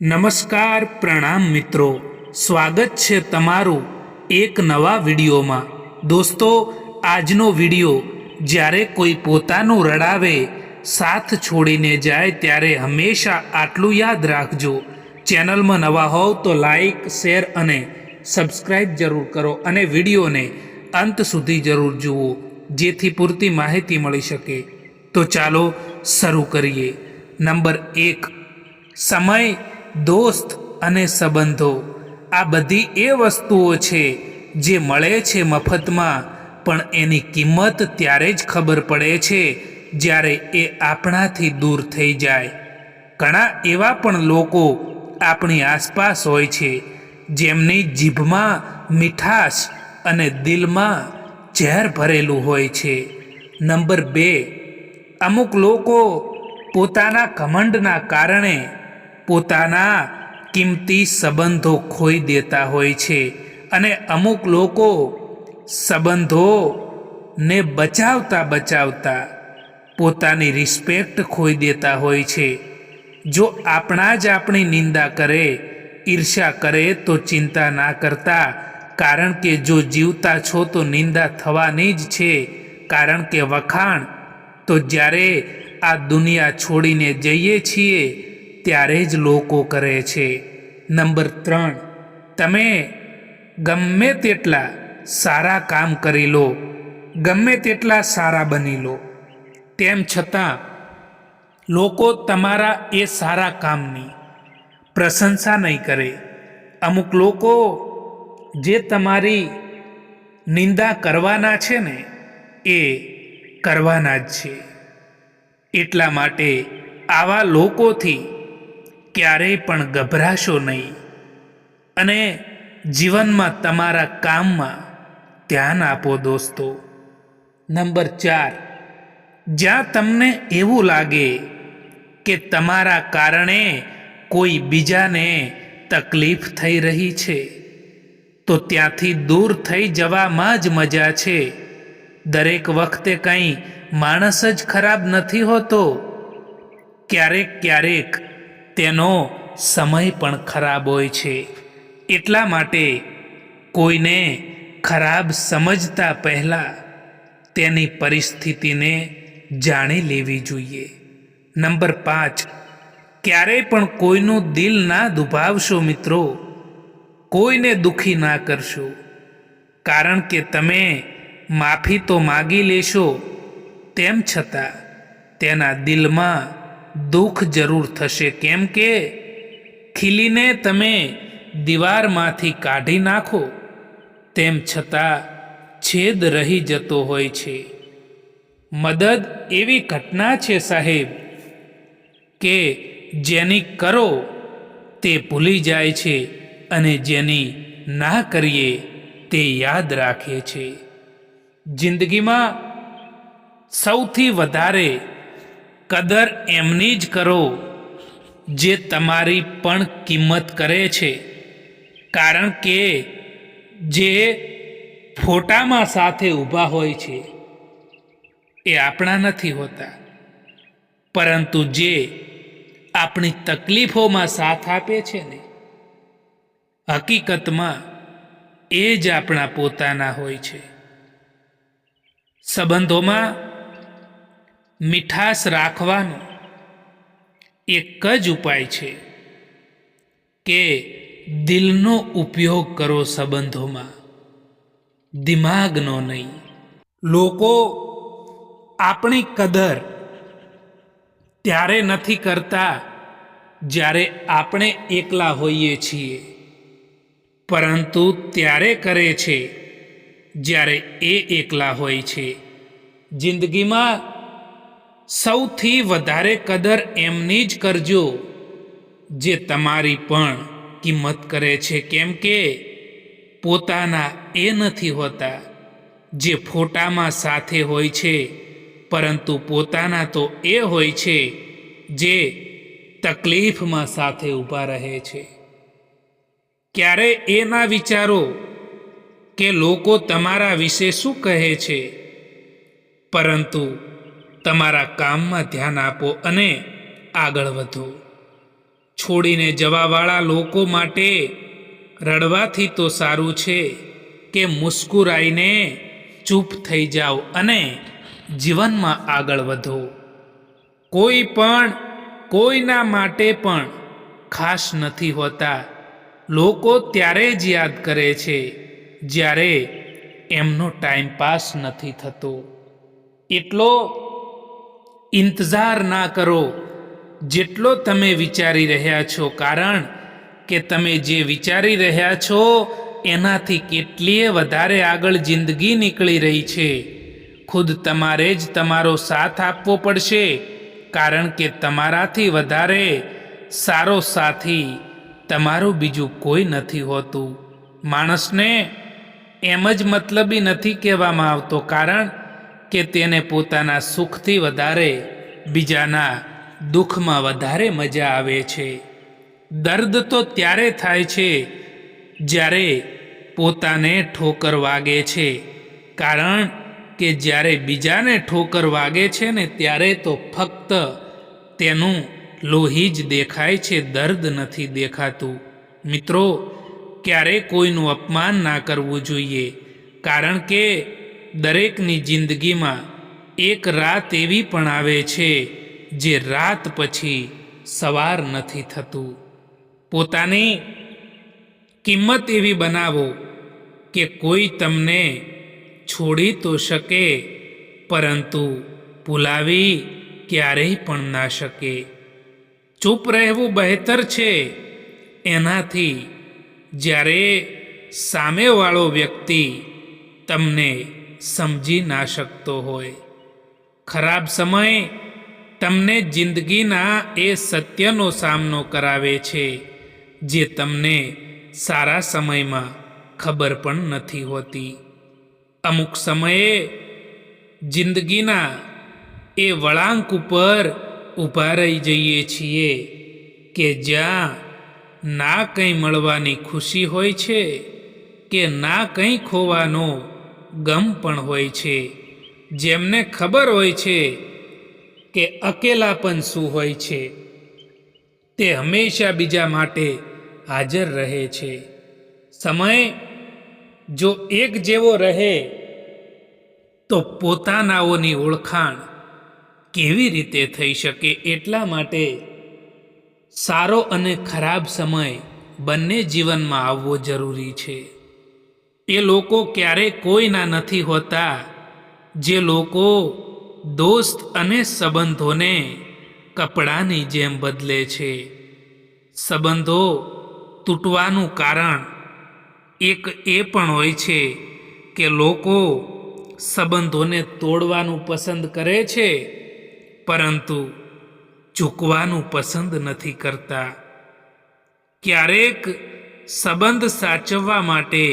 નમસ્કાર પ્રણામ મિત્રો, સ્વાગત છે તમારું એક નવા વિડીયોમાં। દોસ્તો, આજનો વિડીયો જ્યારે કોઈ પોતાનું રડાવે સાથ છોડીને જાય ત્યારે હંમેશા આટલું યાદ રાખજો, ચેનલમાં નવા હોવ તો લાઈક શેર અને સબસ્ક્રાઈબ જરૂર કરો અને વિડીયોને અંત સુધી જરૂર જુઓ જેથી પૂરતી માહિતી મળી શકે। તો ચાલો શરૂ કરીએ। નંબર 1, સમય, દોસ્ત અને સંબંધો। આ બધી એ વસ્તુઓ છે જે મળે છે મફતમાં, પણ એની કિંમત ત્યારે જ ખબર પડે છે જ્યારે એ આપણાથી દૂર થઈ જાય। ઘણા એવા પણ લોકો આપણી આસપાસ હોય છે જેમની જીભમાં મીઠાશ અને દિલમાં ઝેર ભરેલું હોય છે। નંબર 2, અમુક લોકો પોતાના ઘમંડના કારણે પોતાના કિંમતી સંબંધો ખોઈ દેતા હોય છે અને અમુક લોકો સંબંધોને બચાવતા પોતાની રિસ્પેક્ટ ખોઈ દેતા હોય છે। જો આપણા જ આપણી નિંદા કરે, ઈર્ષ્યા કરે તો ચિંતા ના કરતા, કારણ કે જો જીવતા છો તો નિંદા થવાની જ છે, કારણ કે વખાણ તો જ્યારે આ દુનિયા છોડીને જઈએ છીએ ત્યારે જ લોકો કરે છે। નંબર 3, તમે ગમે તેટલા સારા કામ કરી લો, ગમે તેટલા સારા બની લો, તેમ છતાં લોકો તમારા એ સારા કામની પ્રશંસા નહીં કરે। અમુક લોકો જે તમારી નિંદા કરવાના છે ને એ કરવાના જ છે। એટલા માટે આવા લોકોથી ક્યારેય પણ ગભરાશો નહીં અને જીવનમાં તમારા કામમાં ધ્યાન આપો દોસ્તો। નંબર 4, જ્યાં તમને એવું લાગે કે તમારા કારણે કોઈ બીજાને તકલીફ થઈ રહી છે તો ત્યાંથી દૂર થઈ જવામાં જ મજા છે। દરેક વખતે કંઈ માણસ જ ખરાબ નથી હોતો, ક્યારેક તેનો સમય પણ ખરાબ હોય છે। એટલા માટે કોઈને ખરાબ સમજતા પહેલાં તેની પરિસ્થિતિને જાણી લેવી જોઈએ। નંબર 5, ક્યારેય પણ કોઈનું દિલ ના દુભાવશો મિત્રો, કોઈને દુખી ના કરશો, કારણ કે તમે માફી તો માગી લેશો, તેમ છતાં તેના દિલમાં દુઃખ જરૂર થશે, કેમ કે ખીલીને તમે દીવારમાંથી કાઢી નાખો તેમ છતાં છેદ રહી જતો હોય છે। મદદ એવી ઘટના છે સાહેબ કે જેની કરો તે ભૂલી જાય છે અને જેની ના કરીએ તે યાદ રાખે છે। જિંદગીમાં સૌથી વધારે કદર એમની જ કરો જે તમારી પણ કિંમત કરે છે, કારણ કે જે ફોટામાં સાથે ઊભા હોય છે એ આપણા નથી હોતા, પરંતુ જે આપણી તકલીફોમાં સાથ આપે છે ને, હકીકતમાં એ જ આપણા પોતાના હોય છે। સંબંધોમાં મીઠાશ રાખવાનો એક જ ઉપાય છે કે દિલનો ઉપયોગ કરો સંબંધોમાં, દિમાગનો નહીં। લોકો આપણી કદર ત્યારે નથી કરતા જ્યારે આપણે એકલા હોઈએ છીએ, પરંતુ ત્યારે કરે છે જ્યારે એ એકલા હોય છે। જિંદગીમાં સૌથી વધારે કદર એમની જ કરજો જે તમારી પણ કિંમત કરે છે, કેમ કે પોતાના એ નથી હોતા જે ફોટામાં સાથે હોય છે, પરંતુ પોતાના તો એ હોય છે જે તકલીફમાં સાથે ઊભા રહે છે। ક્યારે એ ના વિચારો કે લોકો તમારા વિશે શું કહે છે, પરંતુ તમારા કામમાં ધ્યાન આપો અને આગળ વધો। છોડીને જવાવાળા લોકો માટે રડવાથી તો સારું છે કે મુસ્કુરાઈને ચૂપ થઈ જાઓ અને જીવનમાં આગળ વધો. કોઈ પણ કોઈના માટે પણ ખાસ નથી હોતા. લોકો ત્યારે જ યાદ કરે છે જ્યારે એમનો ટાઈમ પાસ નથી થતો. એટલો ઇંતજાર ના કરો જેટલો તમે વિચારી રહ્યા છો, કારણ કે તમે જે વિચારી રહ્યા છો એનાથી કેટલીય વધારે આગળ જિંદગી નીકળી રહી છે. ખુદ તમારે જ તમારો સાથ આપવો પડશે, કારણ કે તમારાથી વધારે સારો સાથી તમારું બીજું કોઈ નથી હોતું. માણસને એમ જ મતલબી નથી કહેવામાં આવતો, કારણ કે તેને પોતાના સુખથી વધારે બીજાના દુઃખમાં વધારે મજા આવે છે. દર્દ તો ત્યારે થાય છે જ્યારે પોતાને ઠોકર વાગે છે, કારણ કે જ્યારે બીજાને ઠોકર વાગે છે ને ત્યારે તો ફક્ત તેનું લોહી જ દેખાય છે, દર્દ નથી દેખાતું. મિત્રો, ક્યારેય કોઈનું અપમાન ના કરવું જોઈએ, કારણ કે દરેકની જિંદગીમાં એક રાત એવી પણ આવે છે જે રાત પછી સવાર નથી થતું. પોતાની કિંમત એવી બનાવો કે કોઈ તમને છોડી તો શકે, પરંતુ ભૂલાવી ક્યારેય પણ ના શકે. ચૂપ રહેવું બહેતર છે એનાથી, જ્યારે સામેવાળો વ્યક્તિ તમને સમજી ના શકતો હોય. ખરાબ સમય તમને જિંદગીના એ સત્યનો સામનો કરાવે છે જે તમને સારા સમયમાં ખબર પણ નથી હોતી. અમુક સમયે જિંદગીના એ વળાંક ઉપર ઊભા રહી જઈએ છીએ કે જ્યાં ના કંઈ મળવાની ખુશી હોય છે કે ના કંઈ ખોવાનો ગમ પણ હોય છે. જેમને ખબર હોય છે કે અકેલાપન શું હોય છે, તે હંમેશા બીજા માટે હાજર રહે છે. સમય જો એક જેવો રહે તો પોતાનાઓની ઓળખાણ કેવી રીતે થઈ શકે? એટલા માટે સારો અને ખરાબ સમય બંને જીવનમાં આવવો જરૂરી છે. એ લોકો ક્યારેય કોઈના નથી હોતા જે લોકો દોસ્ત અને સંબંધોને કપડાની જેમ બદલે છે. સંબંધો તૂટવાનું કારણ એક એ પણ હોય છે કે લોકો સંબંધોને તોડવાનું પસંદ કરે છે, પરંતુ ઝૂકવાનું પસંદ નથી કરતા. ક્યારેક સંબંધ સાચવવા માટે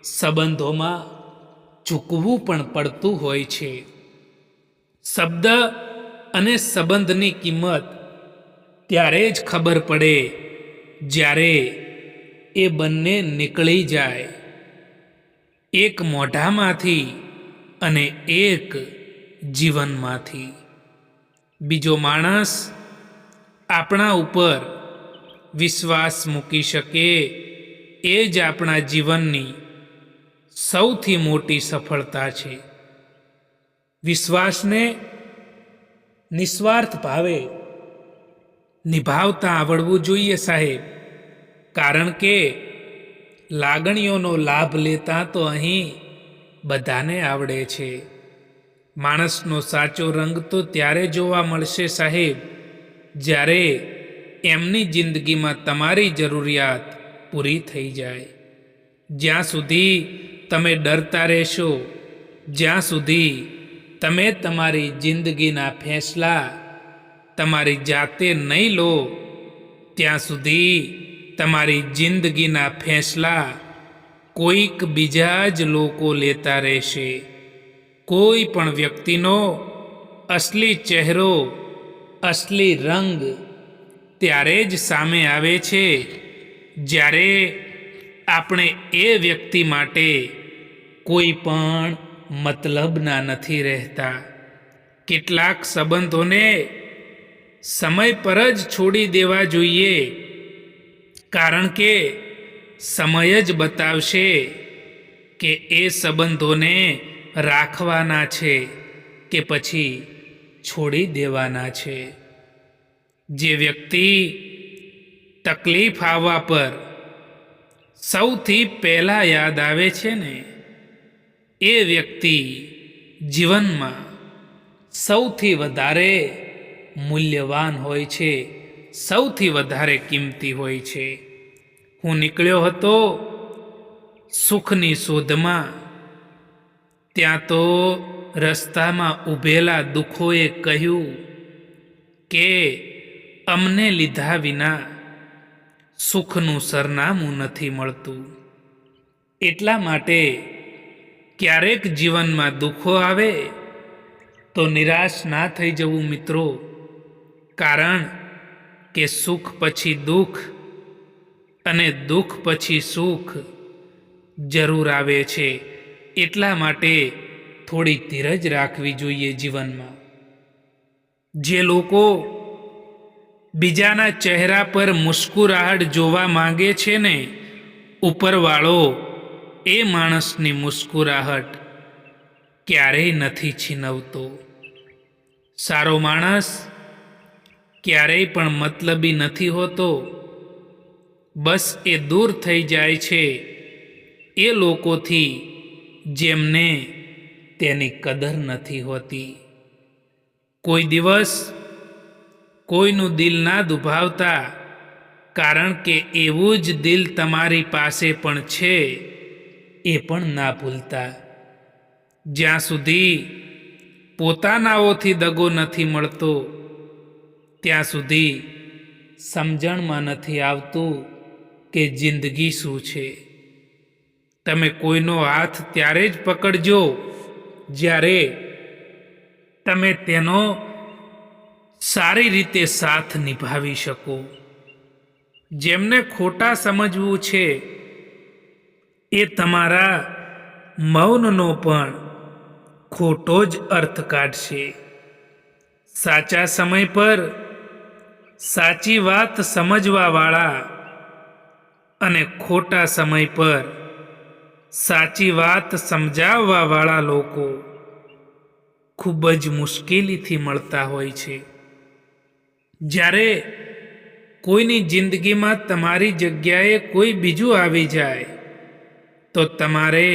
સંબંધોમાં ઝૂકવું પણ પડતું હોય છે. શબ્દ અને સંબંધની કિંમત ત્યારે જ ખબર પડે જ્યારે એ બંને નીકળી જાય, એક મોઢામાંથી અને એક જીવનમાંથી. બીજો માણસ આપણા ઉપર વિશ્વાસ મૂકી શકે એ જ આપણા જીવનની સૌથી મોટી સફળતા છે. વિશ્વાસને નિસ્વાર્થ ભાવે નિભાવતા આવડવું જોઈએ સાહેબ, કારણ કે લાગણીઓનો લાભ લેતા તો અહીં બધાને આવડે છે. માણસનો સાચો રંગ તો ત્યારે જોવા મળશે સાહેબ, જ્યારે એમની જિંદગીમાં તમારી જરૂરિયાત પૂરી થઈ જાય. જ્યાં સુધી તમે ડરતા રહેશો, જ્યાં સુધી તમે તમારી જિંદગીના ફેંસલા તમારી જાતે નહીં લો, ત્યાં સુધી તમારી જિંદગીના ફેંસલા કોઈક બીજા જ લોકો લેતા રહેશે. કોઈ પણ વ્યક્તિનો અસલી ચહેરો, અસલી રંગ ત્યારે જ સામે આવે છે જ્યારે આપણે એ વ્યક્તિ માટે કોઈ પણ મતલબના નથી રહેતા. કેટલાક સંબંધોને સમય પર જ છોડી દેવા જોઈએ, કારણ કે સમય જ બતાવશે કે એ સંબંધોને રાખવાના છે કે પછી છોડી દેવાના છે. જે વ્યક્તિ તકલીફ આવવા પર સૌથી પહેલા યાદ આવે છે ને, એ વ્યક્તિ જીવનમાં સૌથી વધારે મૂલ્યવાન હોય છે, સૌથી વધારે કિંમતી હોય છે. હું નીકળ્યો હતો સુખની શોધમાં, ત્યાં તો રસ્તામાં ઊભેલા દુઃખોએ કહ્યું કે અમને લીધા વિના સુખનું સરનામું નથી મળતું. એટલા માટે ક્યારેક જીવનમાં દુઃખો આવે તો નિરાશ ના થઈ જવું મિત્રો, કારણ કે સુખ પછી દુઃખ અને દુઃખ પછી સુખ જરૂર આવે છે. એટલા માટે થોડી ધીરજ રાખવી જોઈએ જીવનમાં. જે લોકો બીજાના ચહેરા પર મુસ્કુરાહટ જોવા માંગે છે ને, ઉપરવાળો એ માણસની મુસ્કુરાહટ ક્યારેય નથી છીનવતો. સારો માણસ ક્યારેય પણ મતલબી નથી હોતો. બસ એ દૂર થઈ જાય છે એ લોકોથી જેમને તેની કદર નથી હોતી. કોઈ દિવસ કોઈનું દિલ ના દુભાવતા, કારણ કે એવું જ દિલ તમારી પાસે પણ છે એ પણ ના ભૂલતા. જ્યાં સુધી પોતાનાઓથી દગો નથી મળતો, ત્યાં સુધી સમજણમાં નથી આવતું કે જિંદગી શું છે. તમે કોઈનો હાથ ત્યારે જ પકડજો જ્યારે તમે તેનો સારી રીતે સાથ નિભાવી શકો. જેમને ખોટા સમજવું છે એ તમારા મૌનનો પણ ખોટો જ અર્થ કાઢશે. સાચા સમય પર સાચી વાત સમજવાવાળા અને ખોટા સમય પર સાચી વાત સમજાવવાવાળા લોકો ખૂબ જ મુશ્કેલીથી મળતા હોય છે. જ્યારે કોઈની જિંદગીમાં તમારી જગ્યાએ કોઈ બીજું આવી જાય તો તમારે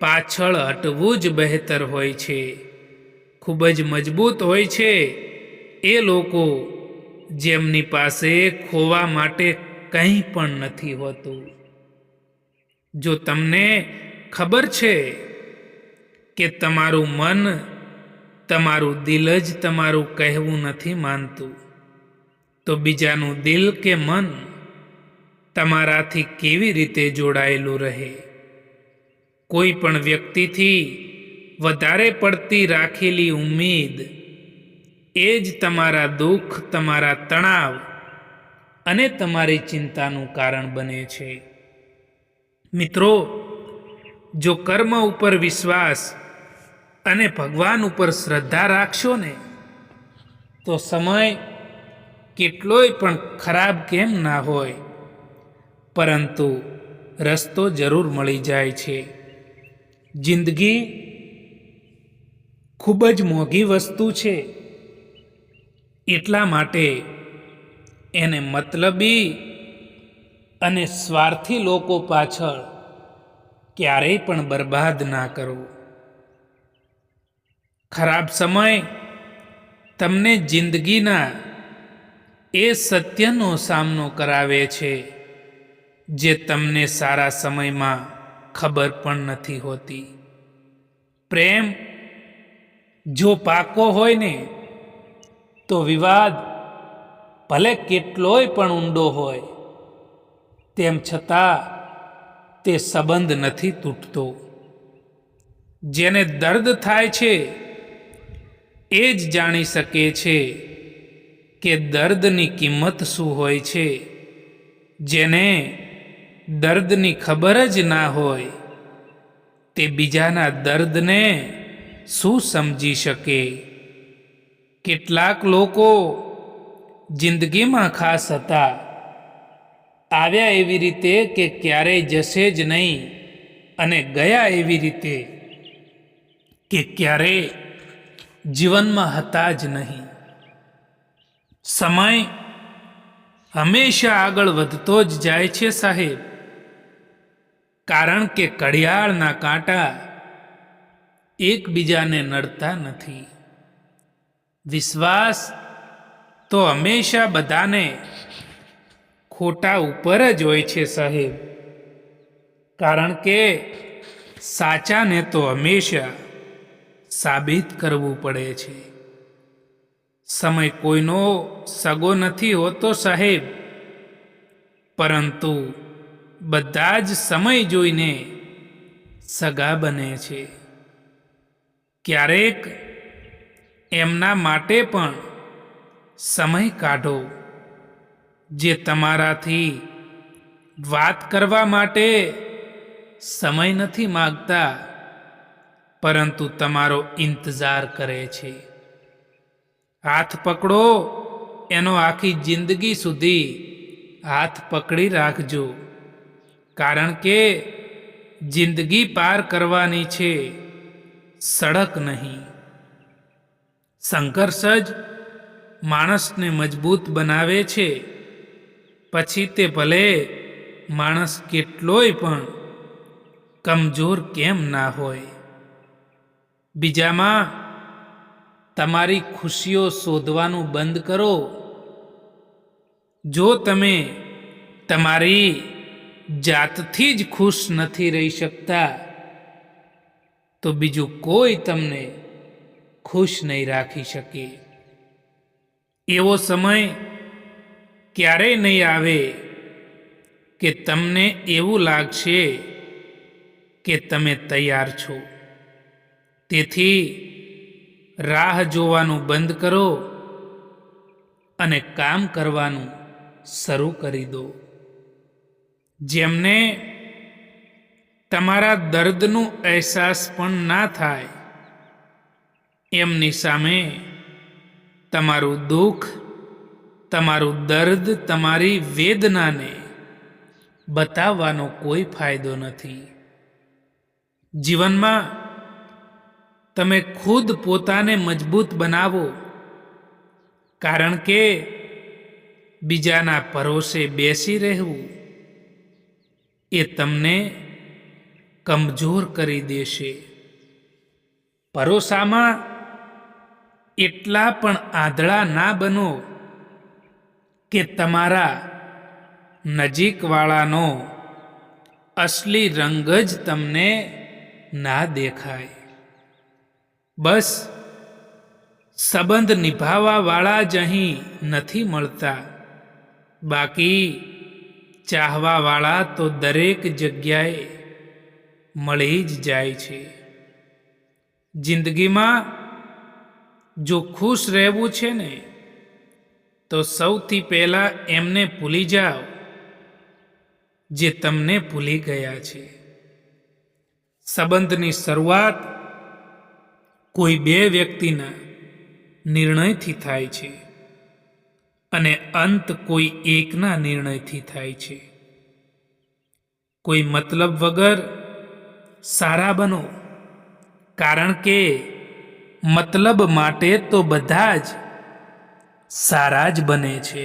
પાછળ હટવું જ બહેતર હોય છે. ખૂબ જ મજબૂત હોય છે એ લોકો જેમની પાસે ખોવા માટે કંઈ પણ નથી હોતું. જો તમને ખબર છે કે તમારું મન, તમારું દિલ જ તમારું કહેવું નથી માનતું, તો બીજાનું દિલ કે મન તમારાથી કેવી રીતે જોડાયેલું રહે? કોઈ પણ વ્યક્તિથી વધારે પડતી રાખેલી ઉમ્મીદ એ જ તમારા દુઃખ, તમારા તણાવ અને તમારી ચિંતાનું કારણ બને છે. મિત્રો, જો કર્મ ઉપર વિશ્વાસ અને ભગવાન ઉપર શ્રદ્ધા રાખશો ને, તો સમય કેટલોય પણ ખરાબ કેમ ના હોય, પરંતુ રસ્તો જરૂર મળી જાય છે. જિંદગી ખૂબ જ મોંઘી વસ્તુ છે, એટલા માટે એને મતલબી અને સ્વાર્થી લોકો પાછળ ક્યારેય પણ બરબાદ ના કરો. ખરાબ સમય તમને જિંદગીના એ સત્યનો સામનો કરાવે છે જે તમને સારા સમયમાં ખબર પણ નથી હોતી. પ્રેમ જો પાકો હોય ને, તો વિવાદ ભલે કેટલોય પણ ઊંડો હોય, તેમ છતાં તે સંબંધ નથી તૂટતો. જેને દર્દ થાય છે એ જ જાણી શકે છે કે દર્દની કિંમત શું હોય છે. જેને દર્દની ખબર જ ના હોય તે બીજાના દર્દને શું સમજી શકે? કેટલાક લોકો જિંદગીમાં ખાસ હતા, આવ્યા એવી રીતે કે ક્યારેય જશે જ નહીં, અને ગયા એવી રીતે કે ક્યારેય જીવનમાં હતા જ નહીં. સમય હંમેશા આગળ વધતો જ જાય છે સાહેબ, કારણ કે ઘડિયાળના કાંટા એકબીજાને નડતા નથી. વિશ્વાસ તો હંમેશા બધાને ખોટા ઉપર જ હોય છે સાહેબ, કારણ કે સાચાને તો હંમેશા સાબિત કરવું પડે છે. સમય કોઈનો સગો નથી હોતો સાહેબ, પરંતુ બધા જ સમય જોઈને સગા બને છે. ક્યારેક એમના માટે પણ સમય કાઢો જે તમારાથી વાત કરવા માટે સમય નથી માગતા, પરંતુ તમારો ઇંતજાર કરે છે. હાથ પકડો, એનો આખી જિંદગી સુધી હાથ પકડી રાખજો, કારણ કે જિંદગી પાર કરવાની છે, સડક નહીં. સંઘર્ષ જ માણસને મજબૂત બનાવે છે, પછી તે ભલે માણસ કેટલોય પણ કમજોર કેમ ના હોય. બીજામાં તમારી ખુશીઓ શોધવાનું બંધ કરો. જો તમે તમારી જાતથી જ ખુશ નથી રહી શકતા, તો બીજું કોઈ તમને ખુશ નહીં રાખી શકે. એવો સમય ક્યારેય નહીં આવે કે તમને એવું લાગશે કે તમે તૈયાર છો. તેથી રાહ જોવાનું બંધ કરો અને કામ કરવાનું શરૂ કરી દો. જેમને તમારા દર્દનું અહેસાસ પણ ના થાય, એમની સામે તમારું દુઃખ, તમારું દર્દ, તમારી વેદનાને બતાવવાનો કોઈ ફાયદો નથી. જીવનમાં તમે ખુદ પોતાને મજબૂત બનાવો, કારણ કે બીજાના ભરોસે બેસી રહેવું એ તમને કમજોર કરી દેશે. ભરોસામાં એટલા પણ આંધળા ના બનો કે તમારા નજીકવાળાનો અસલી રંગ જ તમને ના દેખાય. બસ સંબંધ નિભાવવાવાળા જ અહીં નથી મળતા, બાકી ચાહવાવાળા તો દરેક જગ્યાએ મળી જ જાય છે. જિંદગીમાં જો ખુશ રહેવું છે ને, તો સૌથી પહેલાં એમને ભૂલી જાઓ જે તમને ભૂલી ગયા છે. સંબંધની શરૂઆત કોઈ બે વ્યક્તિના નિર્ણયથી થાય છે, અને અંત કોઈ એકના નિર્ણયથી થાય છે. કોઈ મતલબ વગર સારા બનો, કારણ કે મતલબ માટે તો બધા જ સારા જ બને છે.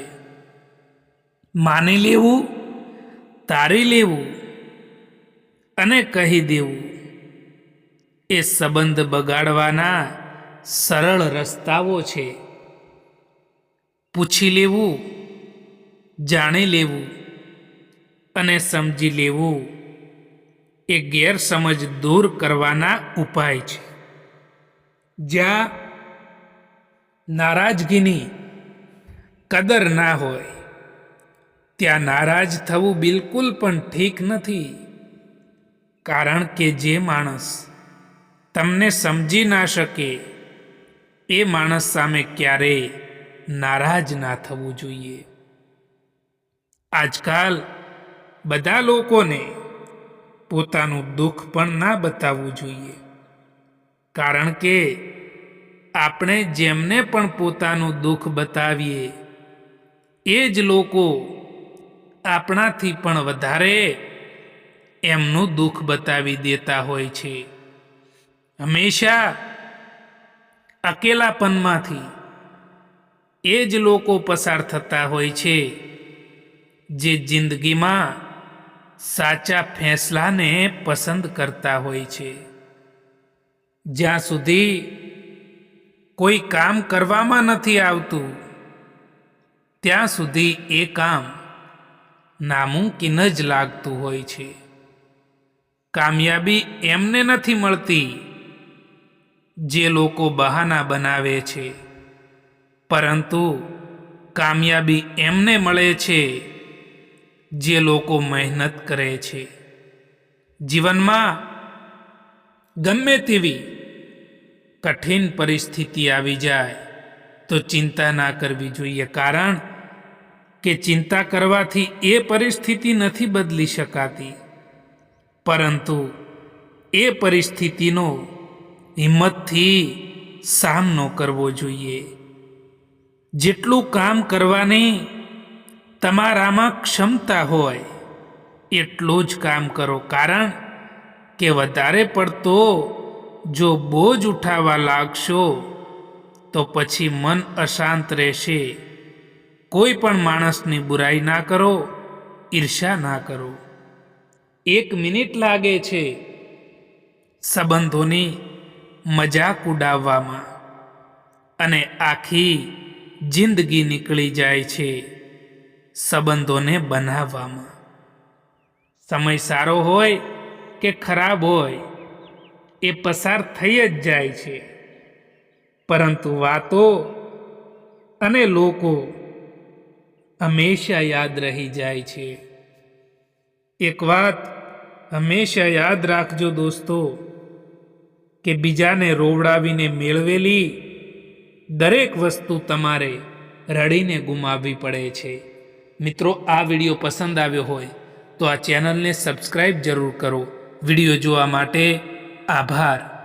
માની લેવું, તારી લેવું અને કહી દેવું એ સંબંધ બગાડવાના સરળ રસ્તાઓ છે. પૂછી લેવું, જાણી લેવું અને સમજી લેવું એ ગેરસમજ દૂર કરવાના ઉપાય છે. જ્યાં નારાજગીની કદર ના હોય, ત્યાં નારાજ થવું બિલકુલ પણ ઠીક નથી, કારણ કે જે માણસ તમને સમજી ના શકે એ માણસ સામે ક્યારેય નારાજ ના થવું જોઈએ. આજકાલ બધા લોકોને પોતાનું દુઃખ પણ ના બતાવવું જોઈએ, કારણ કે આપણે જેમને પણ પોતાનું દુઃખ બતાવીએ એ જ લોકો આપણાથી પણ વધારે એમનું દુઃખ બતાવી દેતા હોય છે. હંમેશા અકેલાપનમાંથી એ જ લોકો પસાર થતા હોય છે જે જિંદગીમાં સાચા ફેંસલાને પસંદ કરતા હોય છે. જ્યાં સુધી કોઈ કામ કરવામાં નથી આવતું ત્યાં સુધી એ કામ નામુમકિન જ લાગતું હોય છે. કામયાબી એમને નથી મળતી જે લોકો બહાના બનાવે છે, પરંતુ કામયાબી એમને મળે છે જે લોકો મહેનત કરે છે. જીવનમાં ગમે તેવી કઠિન પરિસ્થિતિ આવી જાય તો ચિંતા ના કરવી જોઈએ, કારણ કે ચિંતા કરવાથી એ પરિસ્થિતિ નથી બદલી શકાતી, પરંતુ એ પરિસ્થિતિનો હિંમતથી સામનો કરવો જોઈએ. જેટલું કામ કરવાની તમારામાં ક્ષમતા હોય એટલું જ કામ કરો, કારણ કે વધારે પડતો જો બોજ ઉઠાવવા લાગશો તો પછી મન અશાંત રહેશે. કોઈ પણ માણસની બુરાઈ ના કરો, ઈર્ષા ના કરો. 1 મિનિટ લાગે છે સંબંધોની મજાક ઉડાવવામાં અને આખી જિંદગી નીકળી જાય છે સંબંધોને બનાવવામાં. સમય સારો હોય કે ખરાબ હોય એ પસાર થઈ જ જાય છે, પરંતુ વાતો અને લોકો હંમેશા યાદ રહી જાય છે. એક વાત હંમેશા યાદ રાખજો દોસ્તો, કે બીજાને રોવડાવીને મેળવેલી દરેક વસ્તુ તમારે રડીને ગુમાવવી પડે છે. મિત્રો, આ વિડીયો પસંદ આવ્યો હોય તો આ ચેનલને સબસ્ક્રાઈબ જરૂર કરો. વિડીયો જોવા માટે આભાર.